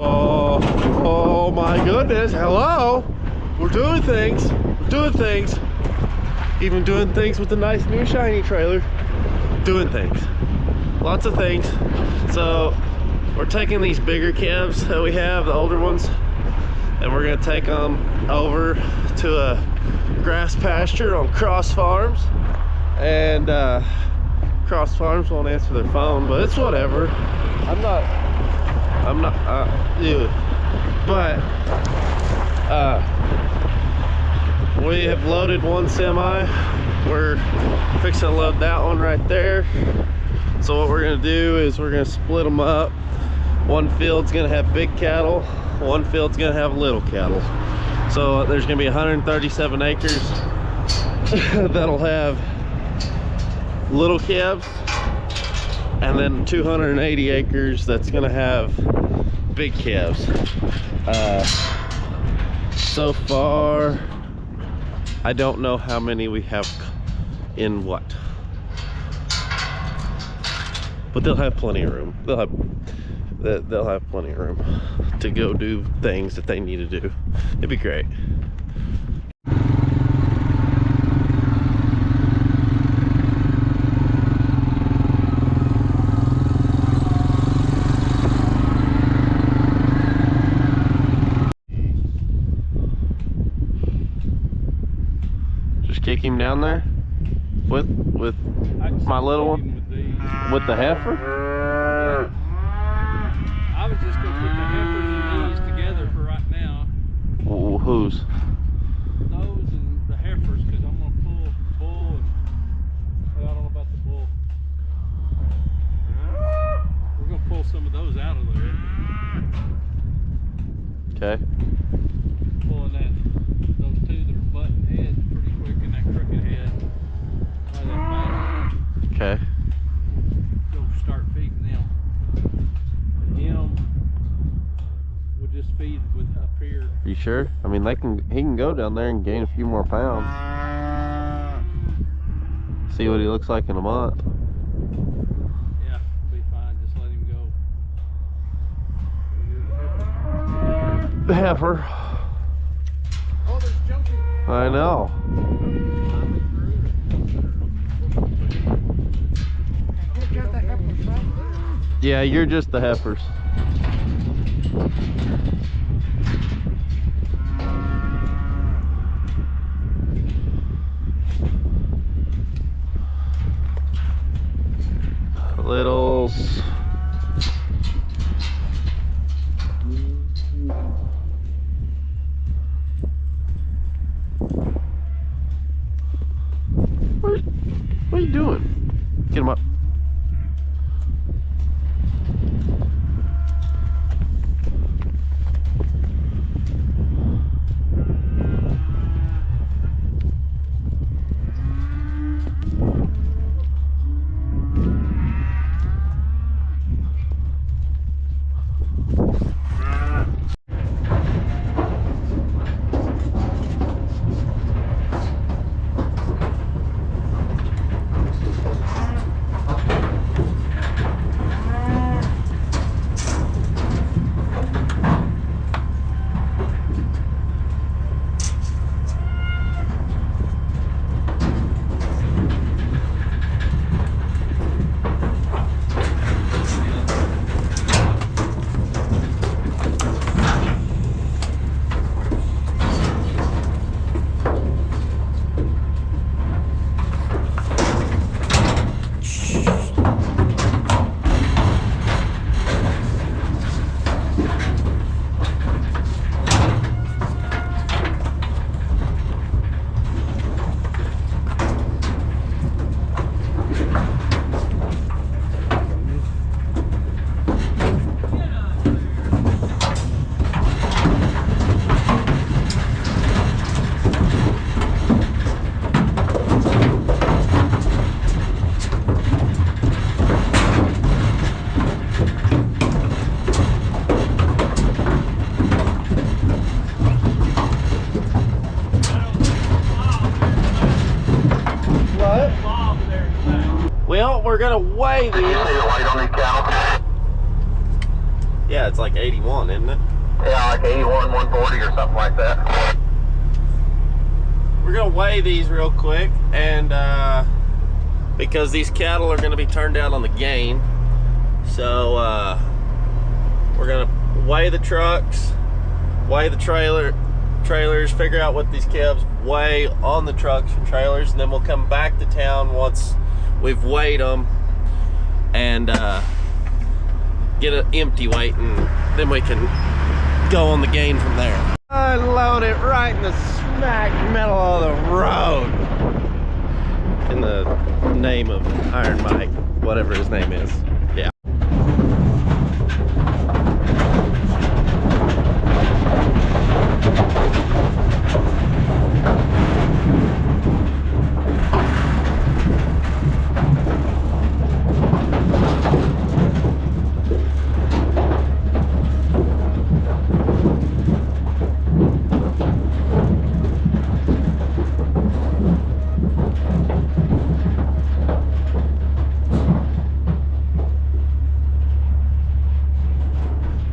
Oh my goodness, hello. We're doing things. We're doing things. Even doing things with the nice new shiny trailer. Doing things. Lots of things. So we're taking these bigger calves that we have, the older ones, and we're gonna take them over to a grass pasture on Cross Farms. And Cross Farms won't answer their phone, but it's whatever. I'm not dude. But we have loaded one semi. We're fixing to load that one right there. So what we're gonna do is we're gonna split them up. One field's gonna have big cattle, one field's gonna have little cattle. So there's gonna be 137 acres that'll have little calves, and then 280 acres that's gonna have big calves. So far I don't know how many we have in what, but they'll have plenty of room. They'll have plenty of room to go do things that they need to do. It'd be great. Just kick him down there with my little one, with the heifer. I was just gonna put the heifers and these together for right now. Whose? Those and the heifers, because I'm gonna pull the bull and, well, I don't know about the bull. We're gonna pull some of those out of there. Okay. Pulling those two that are button heads pretty quick in that crooked head. By that back. Okay. Go start feeding them. Him would just feed with up here. You sure? I mean, he can go down there and gain a few more pounds. See what he looks like in a month. Yeah, it'll be fine. Just let him go. The heifer. Oh, there's Junkie. I know. Yeah, you're just the heifers. Littles. What are you doing? Get him up. Well, we're gonna weigh these. Yeah, it's like 81, isn't it? Yeah, like 81, 140 or something like that. We're gonna weigh these real quick, and because these cattle are gonna be turned down on the gain, so we're gonna weigh the trucks, weigh the trailers, figure out what these calves weigh on the trucks and trailers, and then we'll come back to town once we've weighed them and get an empty weight, and then we can go on the gain from there. Unload it right in the smack middle of the road. In the name of Iron Mike, whatever his name is. Yeah.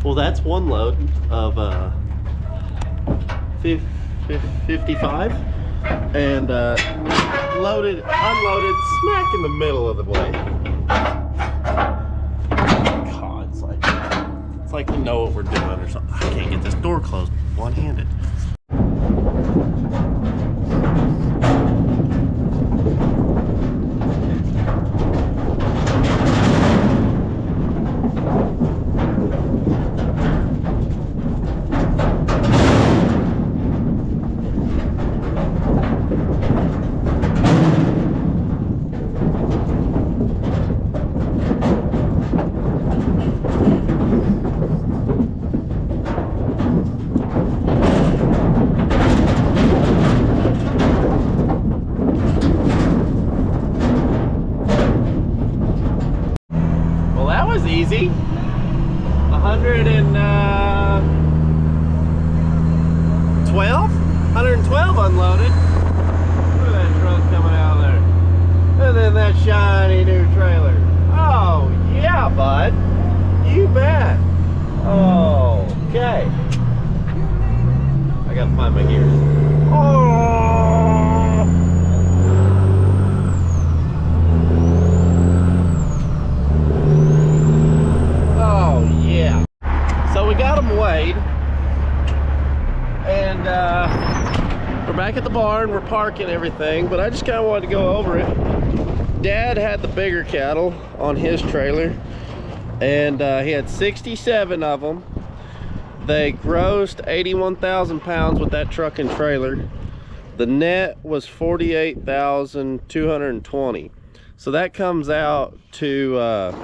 Well, that's one load of 55, and unloaded smack in the middle of the blade. God, it's like we know what we're doing or something. I can't get this door closed one-handed. Easy. 112 unloaded. Look at that truck coming out of there. And then that shiny new trailer. Oh yeah, bud. You bet. Okay. I gotta find my gears. And we're back at the barn, we're parking everything, but I just kind of wanted to go over it. Dad had the bigger cattle on his trailer, and he had 67 of them. They grossed 81,000 pounds with that truck and trailer. The net was 48,220. So that comes out to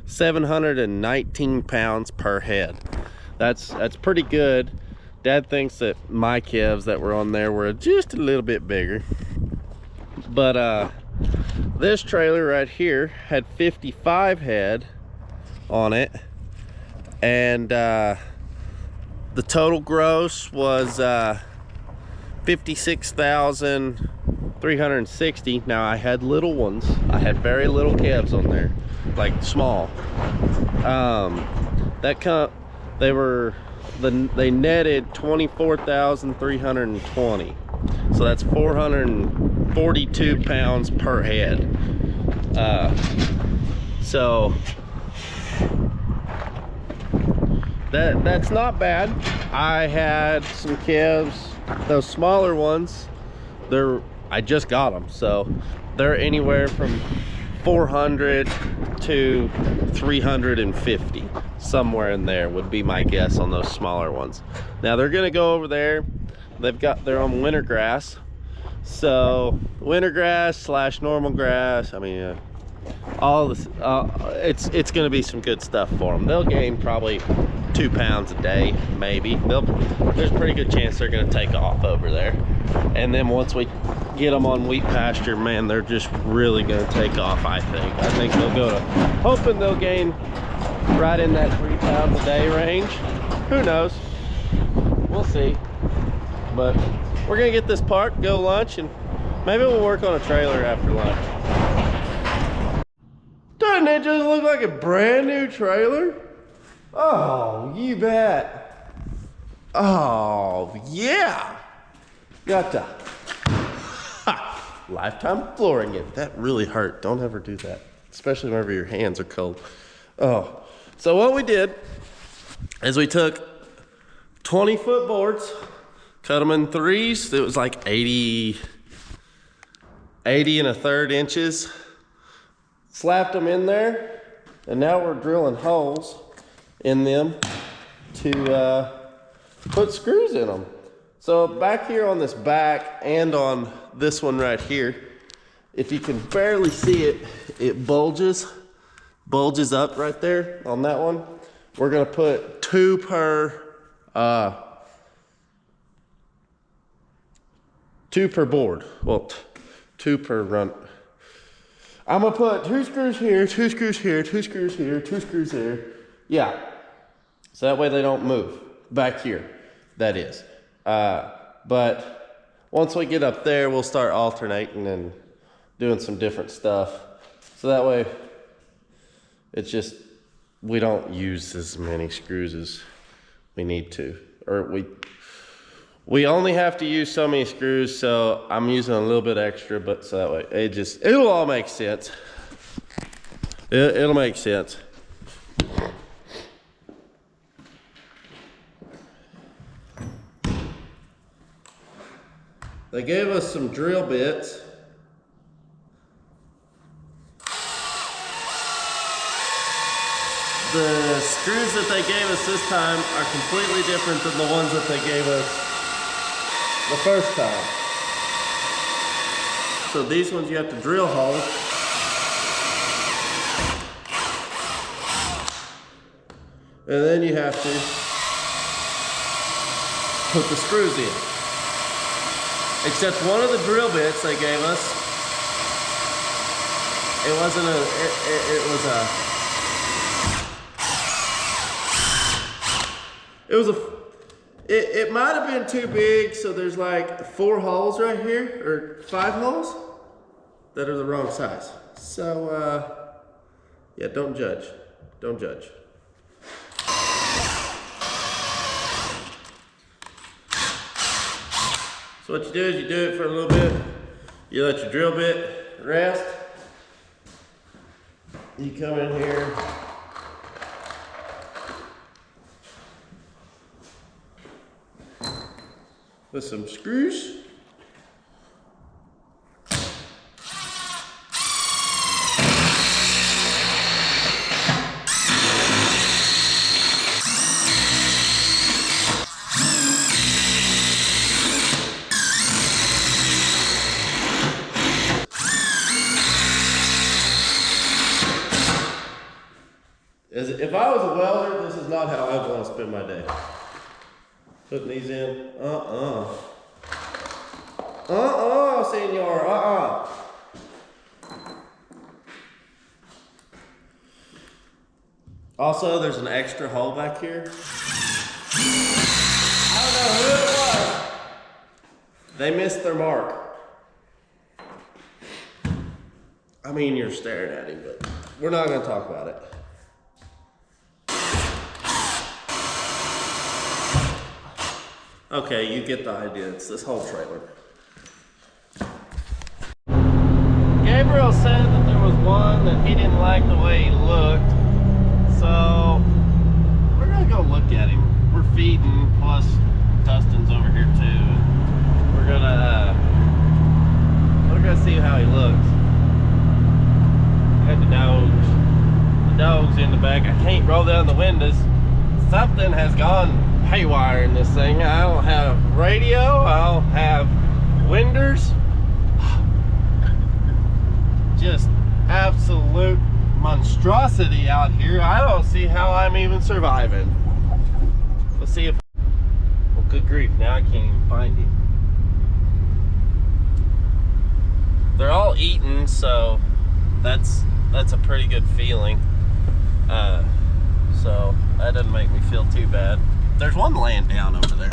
719 pounds per head. That's pretty good. Dad thinks that my calves that were on there were just a little bit bigger. But this trailer right here had 55 head on it, and the total gross was 56,360. Now I had little ones. I had very little calves on there, like small. They netted 24,320. So that's 442 pounds per head. So that's not bad. I had some calves, those smaller ones. I just got them, so they're anywhere from 400 to 350, somewhere in there would be my guess on those smaller ones. Now they're gonna go over there. They've got their own winter grass, so winter grass slash normal grass. I mean, all this, it's gonna be some good stuff for them. They'll gain probably 2 pounds a day, maybe. There's a pretty good chance they're gonna take off over there. And then once we get them on wheat pasture, man, they're just really gonna take off. I think they'll go to, hoping they'll gain right in that 3 pounds a day range. Who knows? We'll see. But we're gonna get this parked, go lunch, and maybe we'll work on a trailer after lunch. Doesn't it just look like a brand new trailer? Oh, you bet. Oh, yeah. Got to. Ha. Lifetime flooring it. That really hurt. Don't ever do that, especially whenever your hands are cold. Oh, so what we did is we took 20-foot boards, cut them in threes. It was like 80 1/3 inches. Slapped them in there, and now we're drilling holes in them to put screws in them. So back here on this back and on this one right here, if you can barely see it, it bulges up right there on that one. We're gonna put 2 per board. Well, 2 per run. I'm gonna put 2 screws here, 2 screws here, 2 screws here, 2 screws here. Yeah, so that way they don't move back here, that is. But once we get up there, we'll start alternating and doing some different stuff. So that way, it's just, we don't use as many screws as we need to. Or we only have to use so many screws, so I'm using a little bit extra, but so that way, it'll all make sense. It'll make sense. They gave us some drill bits. The screws that they gave us this time are completely different than the ones that they gave us the first time. So these ones you have to drill holes. And then you have to put the screws in. Except one of the drill bits they gave us, it wasn't a, it might have been too big, so there's like 4 holes right here, or 5 holes that are the wrong size. So, yeah, don't judge. Don't judge. So what you do is you do it for a little bit. You let your drill bit rest. You come in here. With some screws. If I was a welder, this is not how I'd want to spend my day. Putting these in, senor, Also, there's an extra hole back here. I don't know who it was. They missed their mark. I mean, you're staring at him, but we're not gonna talk about it. Okay, you get the idea. It's this whole trailer. Gabriel said that there was one that he didn't like the way he looked. So, we're gonna go look at him. We're feeding, plus Dustin's over here too. We're gonna see how he looks. Got the dogs. The dogs in the back. I can't roll down the windows. Something has gone haywire in this thing. I don't have radio, I don't have winders. Just absolute monstrosity out here. I don't see how I'm even surviving. Let's see if, well, good grief, now I can't even find him. They're all eating, so that's a pretty good feeling. So that doesn't make me feel too bad. There's one laying down over there.